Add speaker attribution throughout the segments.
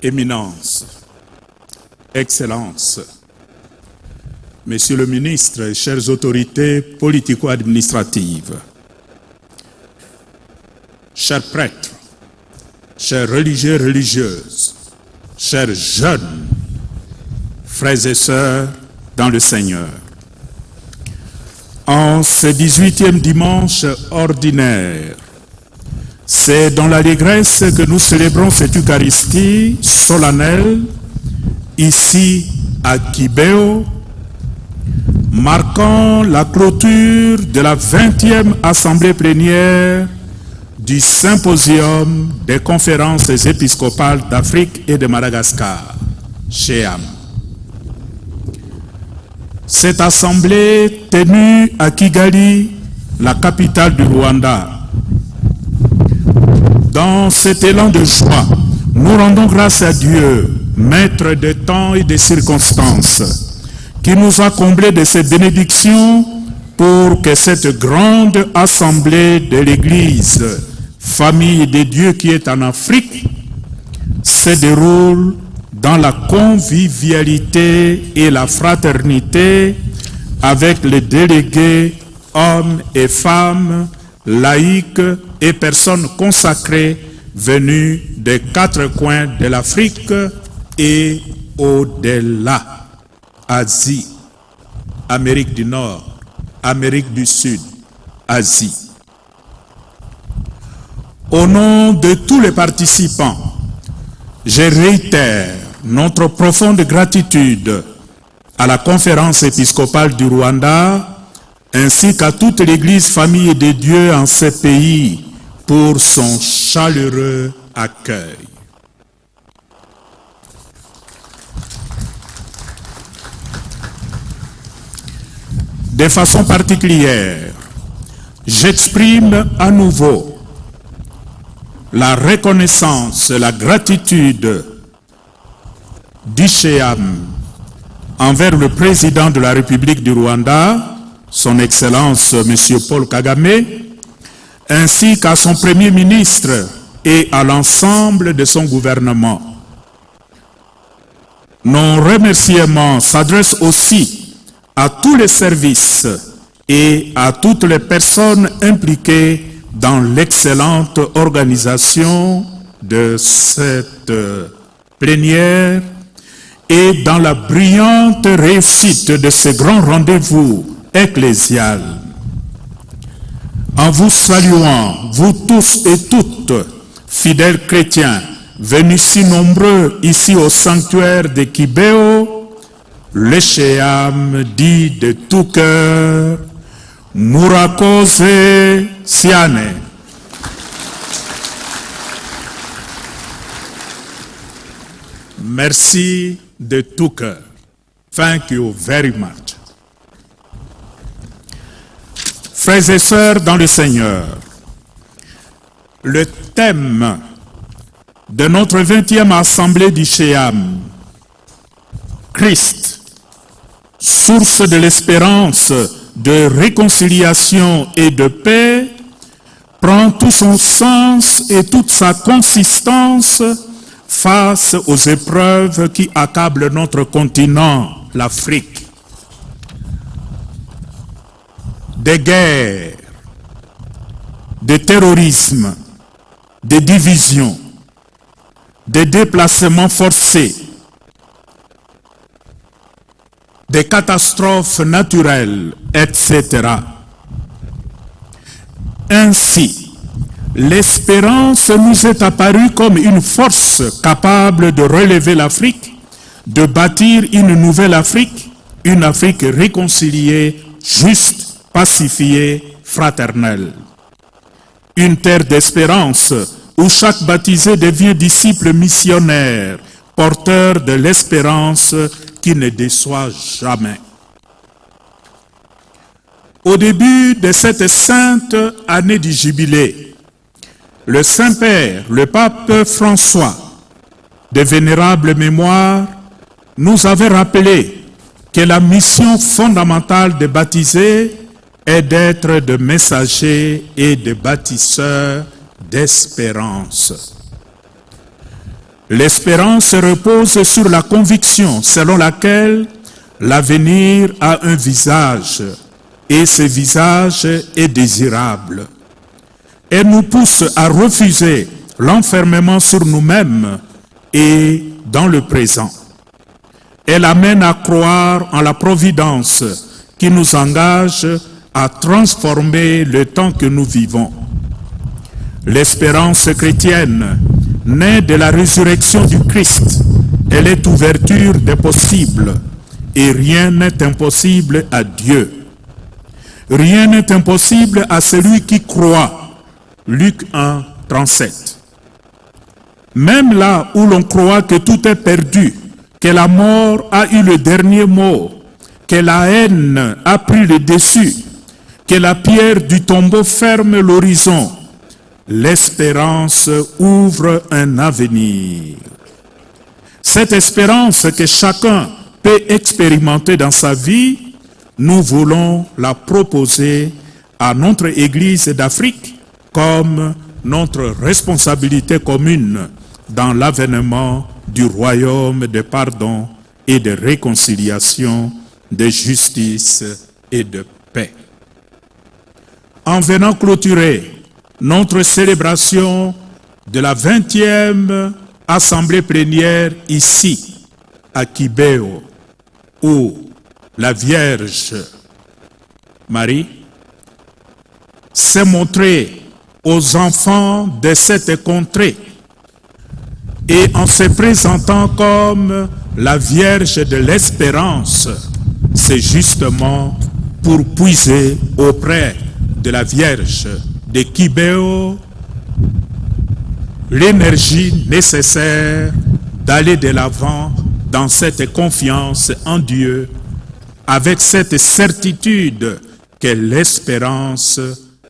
Speaker 1: Éminence, Excellence, Monsieur le ministre, chères autorités politico-administratives, chers prêtres, chers religieux et religieuses, chers jeunes, frères et sœurs dans le Seigneur. En ce 18e dimanche ordinaire, c'est dans l'allégresse que nous célébrons cette Eucharistie solennelle, ici à Kibéo, marquant la clôture de la 20e Assemblée plénière du Symposium des conférences épiscopales d'Afrique et de Madagascar, CHEAM. Cette assemblée tenue à Kigali, la capitale du Rwanda. Dans cet élan de joie, nous rendons grâce à Dieu, maître des temps et des circonstances, qui nous a comblés de ses bénédictions pour que cette grande assemblée de l'Église, famille de Dieu qui est en Afrique, se déroule dans la convivialité et la fraternité avec les délégués, hommes et femmes, laïcs et personnes consacrées venues des 4 coins de l'Afrique et au-delà. Asie, Amérique du Nord, Amérique du Sud, Asie. Au nom de tous les participants, je réitère notre profonde gratitude à la conférence épiscopale du Rwanda ainsi qu'à toute l'Église famille de Dieu en ce pays pour son chaleureux accueil. De façon particulière, j'exprime à nouveau la reconnaissance, la gratitude du CHEAM envers le président de la République du Rwanda, son Excellence M. Paul Kagame, ainsi qu'à son Premier ministre et à l'ensemble de son gouvernement. Nos remerciements s'adressent aussi à tous les services et à toutes les personnes impliquées dans l'excellente organisation de cette plénière et dans la brillante réussite de ce grand rendez-vous ecclésial. En vous saluant, vous tous et toutes, fidèles chrétiens, venus si nombreux ici au sanctuaire de Kibéo, le CHEAM dit de tout cœur, Murakoze Siane. Merci de tout cœur. Thank you very much. Frères et sœurs dans le Seigneur, le thème de notre 20e assemblée du CHEAM, Christ, source de l'espérance, de réconciliation et de paix, prend tout son sens et toute sa consistance face aux épreuves qui accablent notre continent, l'Afrique. Des guerres, des terrorismes, des divisions, des déplacements forcés, des catastrophes naturelles, etc. Ainsi, l'espérance nous est apparue comme une force capable de relever l'Afrique, de bâtir une nouvelle Afrique, une Afrique réconciliée, juste, pacifiée, fraternelle. Une terre d'espérance où chaque baptisé devient disciple missionnaire, porteur de l'espérance qui ne déçoit jamais. Au début de cette sainte année du jubilé, le Saint-Père, le pape François, de vénérable mémoire, nous avait rappelé que la mission fondamentale des baptisés est d'être de messagers et de bâtisseurs d'espérance. L'espérance repose sur la conviction selon laquelle l'avenir a un visage et ce visage est désirable. Elle nous pousse à refuser l'enfermement sur nous-mêmes et dans le présent. Elle amène à croire en la providence qui nous engage à transformer le temps que nous vivons. L'espérance chrétienne naît de la résurrection du Christ. Elle est ouverture des possibles et rien n'est impossible à Dieu. Rien n'est impossible à celui qui croit. Luc 1, 37. Même là où l'on croit que tout est perdu, que la mort a eu le dernier mot, que la haine a pris le dessus, que la pierre du tombeau ferme l'horizon, l'espérance ouvre un avenir. Cette espérance que chacun peut expérimenter dans sa vie, nous voulons la proposer à notre Église d'Afrique comme notre responsabilité commune dans l'avènement du royaume de pardon et de réconciliation, de justice et de paix. En venant clôturer notre célébration de la 20e assemblée plénière ici, à Kibéo, où la Vierge Marie s'est montrée aux enfants de cette contrée et en se présentant comme la Vierge de l'espérance, c'est justement pour puiser auprès de la Vierge de Kibéo l'énergie nécessaire d'aller de l'avant dans cette confiance en Dieu, avec cette certitude que l'espérance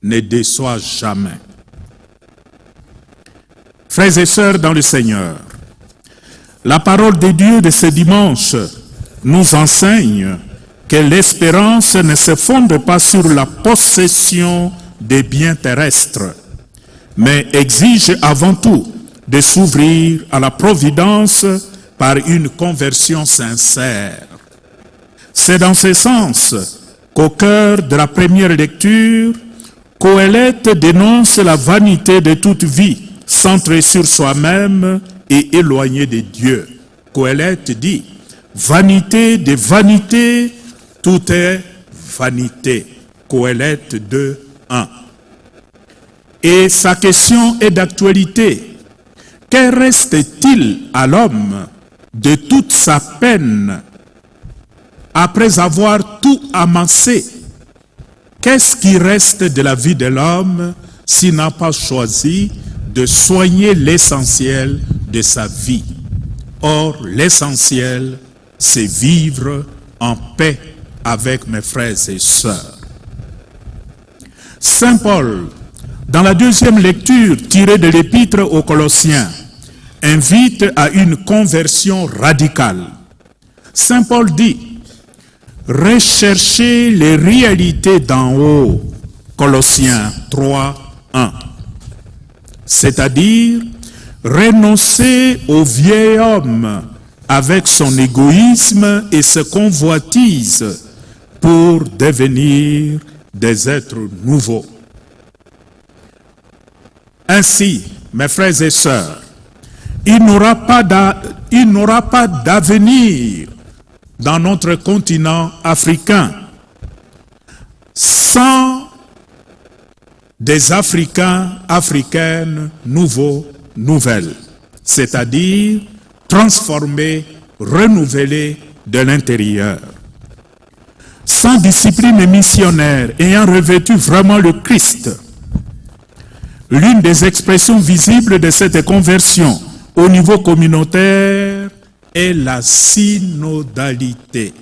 Speaker 1: ne déçoit jamais. Frères et sœurs dans le Seigneur, la parole de Dieu de ce dimanche nous enseigne que l'espérance ne se fonde pas sur la possession des biens terrestres, mais exige avant tout de s'ouvrir à la providence par une conversion sincère. C'est dans ce sens qu'au cœur de la première lecture, Qoheleth dénonce la vanité de toute vie, centrée sur soi-même et éloignée de Dieu. Qoheleth dit, vanité de vanité, tout est vanité. Qoheleth 2, 1. Et sa question est d'actualité. Que reste-t-il à l'homme de toute sa peine après avoir tout amassé? Qu'est-ce qui reste de la vie de l'homme s'il n'a pas choisi de soigner l'essentiel de sa vie? Or, l'essentiel, c'est vivre en paix avec mes frères et sœurs. Saint Paul, dans la deuxième lecture tirée de l'épître aux Colossiens, invite à une conversion radicale. Saint Paul dit, recherchez les réalités d'en haut, Colossiens 3, 1. C'est-à-dire, renoncer au vieil homme avec son égoïsme et ses convoitises pour devenir des êtres nouveaux. Ainsi, mes frères et sœurs, il n'aura pas d'avenir dans notre continent africain sans des Africains, Africaines nouveaux, nouvelles, c'est-à-dire transformés, renouvelés de l'intérieur. Sans discipline missionnaire ayant revêtu vraiment le Christ, l'une des expressions visibles de cette conversion au niveau communautaire est la synodalité,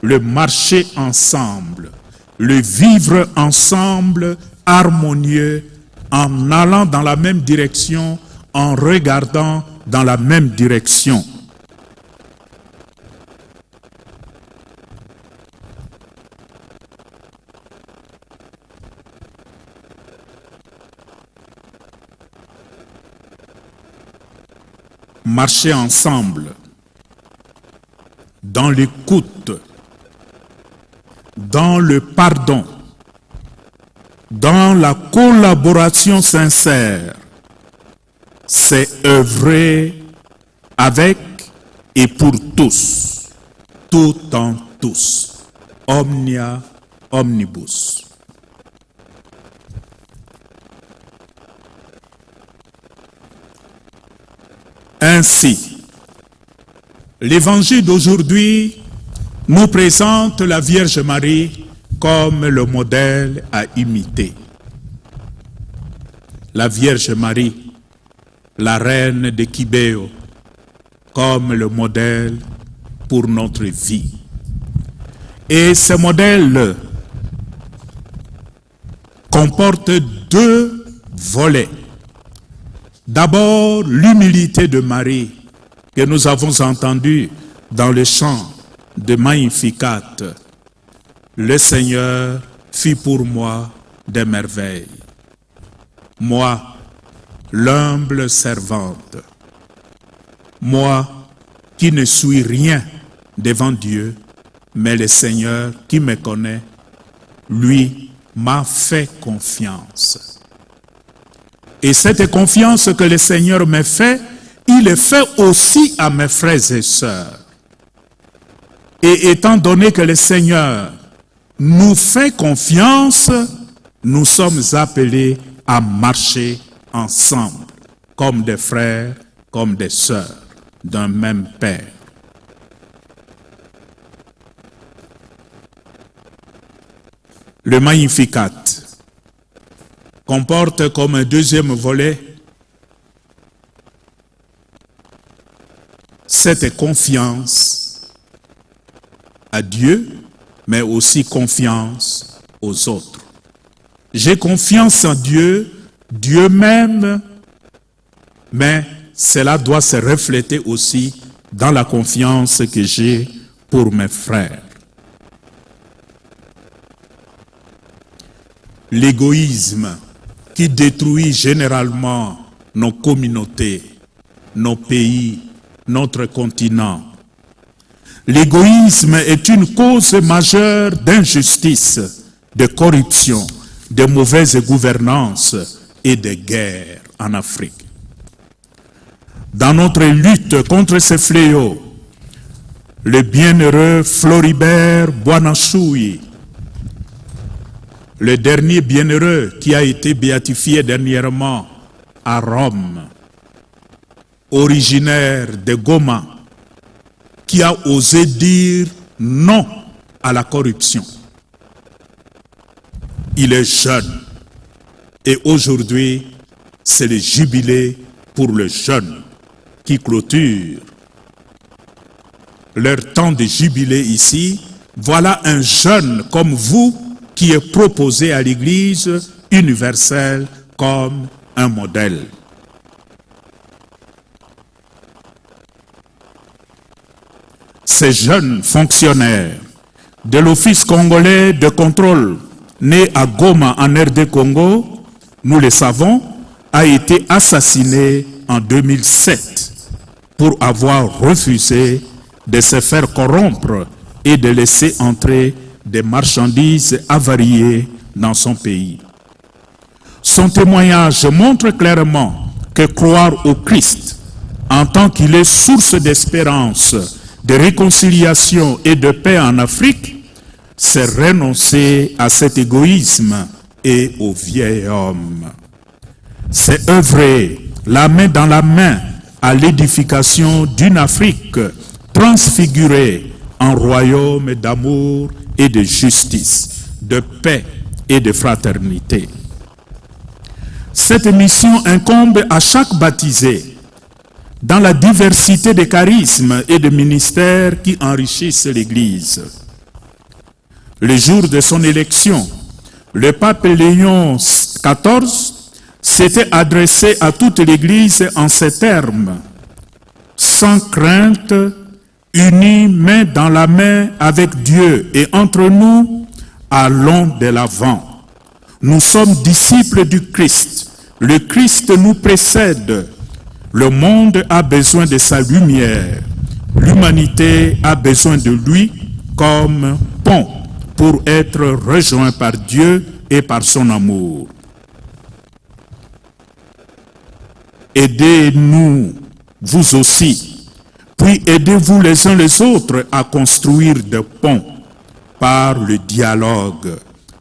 Speaker 1: le marcher ensemble, le vivre ensemble harmonieux, en allant dans la même direction, en regardant dans la même direction. marcher ensemble dans l'écoute, dans le pardon, dans la collaboration sincère, c'est œuvrer avec et pour tous, tout en tous, omnia omnibus. Ainsi, l'évangile d'aujourd'hui nous présente la Vierge Marie comme le modèle à imiter. La Vierge Marie, la reine de Kibéo, comme le modèle pour notre vie. Et ce modèle comporte deux volets. D'abord, l'humilité de Marie, que nous avons entendue dans le chant de Magnificat. Le Seigneur fit pour moi des merveilles. Moi, l'humble servante. Moi, qui ne suis rien devant Dieu, mais le Seigneur qui me connaît, lui m'a fait confiance. Et cette confiance que le Seigneur me fait, il le fait aussi à mes frères et sœurs. Et étant donné que le Seigneur nous fait confiance, nous sommes appelés à marcher ensemble, comme des frères, comme des sœurs, d'un même Père. Le Magnificat comporte comme un deuxième volet cette confiance à Dieu, mais aussi confiance aux autres. J'ai confiance en Dieu, Dieu m'aime, mais cela doit se refléter aussi dans la confiance que j'ai pour mes frères. L'égoïsme qui détruit généralement nos communautés, nos pays, notre continent. L'égoïsme est une cause majeure d'injustice, de corruption, de mauvaise gouvernance et de guerre en Afrique. Dans notre lutte contre ces fléaux, le bienheureux Floribert Boanachoui, le dernier bienheureux qui a été béatifié dernièrement à Rome, originaire de Goma, qui a osé dire non à la corruption. Il est jeune et aujourd'hui, c'est le jubilé pour le jeune qui clôture leur temps de jubilé ici. Voilà un jeune comme vous qui est proposé à l'Église universelle comme un modèle. Ces jeunes fonctionnaires de l'Office congolais de contrôle, né à Goma en RD Congo, nous le savons, a été assassiné en 2007 pour avoir refusé de se faire corrompre et de laisser entrer des marchandises avariées dans son pays. Son témoignage montre clairement que croire au Christ en tant qu'il est source d'espérance, de réconciliation et de paix en Afrique, c'est renoncer à cet égoïsme et au vieil homme. C'est œuvrer la main dans la main à l'édification d'une Afrique transfigurée en royaume d'amour et de justice, de paix et de fraternité. Cette mission incombe à chaque baptisé dans la diversité des charismes et de ministères qui enrichissent l'Église. Le jour de son élection, le pape Léon XIV s'était adressé à toute l'Église en ces termes: sans crainte, unis main dans la main avec Dieu et entre nous, allons de l'avant. Nous sommes disciples du Christ. Le Christ nous précède. Le monde a besoin de sa lumière. L'humanité a besoin de lui comme pont pour être rejoint par Dieu et par son amour. Aidez-nous, vous aussi, puis aidez-vous les uns les autres à construire des ponts par le dialogue,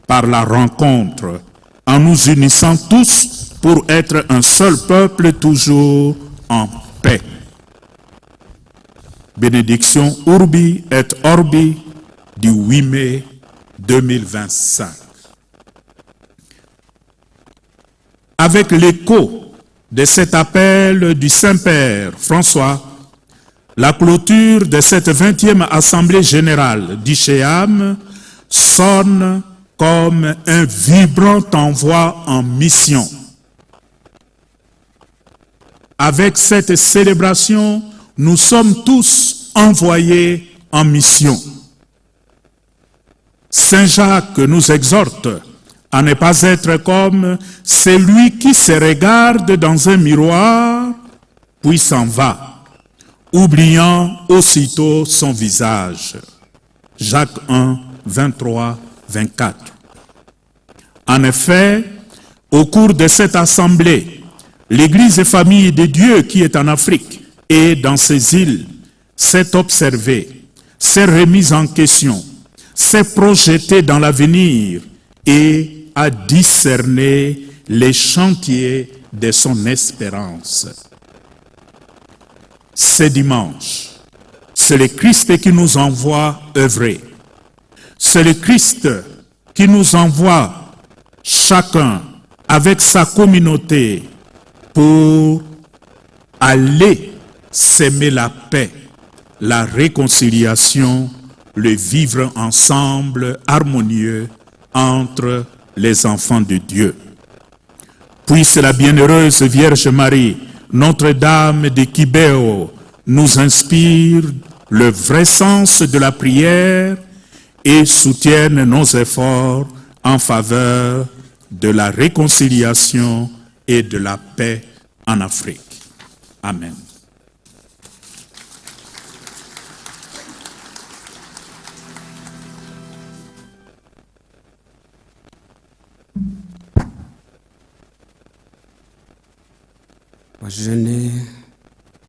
Speaker 1: par la rencontre, en nous unissant tous pour être un seul peuple toujours en paix. Bénédiction Urbi et Orbi du 8 mai 2025. Avec l'écho de cet appel du Saint-Père François, la clôture de cette 20e Assemblée Générale d'Ichéam sonne comme un vibrant envoi en mission. Avec cette célébration, nous sommes tous envoyés en mission. Saint Jacques nous exhorte à ne pas être comme celui qui se regarde dans un miroir, puis s'en va, oubliant aussitôt son visage. Jacques 1, 23, 24. En effet, au cours de cette assemblée, l'Église et famille de Dieu qui est en Afrique et dans ces îles s'est observée, s'est remise en question, s'est projetée dans l'avenir et a discerné les chantiers de son espérance. Ce dimanche, c'est le Christ qui nous envoie œuvrer. C'est le Christ qui nous envoie chacun avec sa communauté pour aller s'aimer la paix, la réconciliation, le vivre ensemble harmonieux entre les enfants de Dieu. Puisse la bienheureuse Vierge Marie, Notre-Dame de Kibéo, nous inspire le vrai sens de la prière et soutienne nos efforts en faveur de la réconciliation et de la paix en Afrique. Amen.
Speaker 2: Je n'ai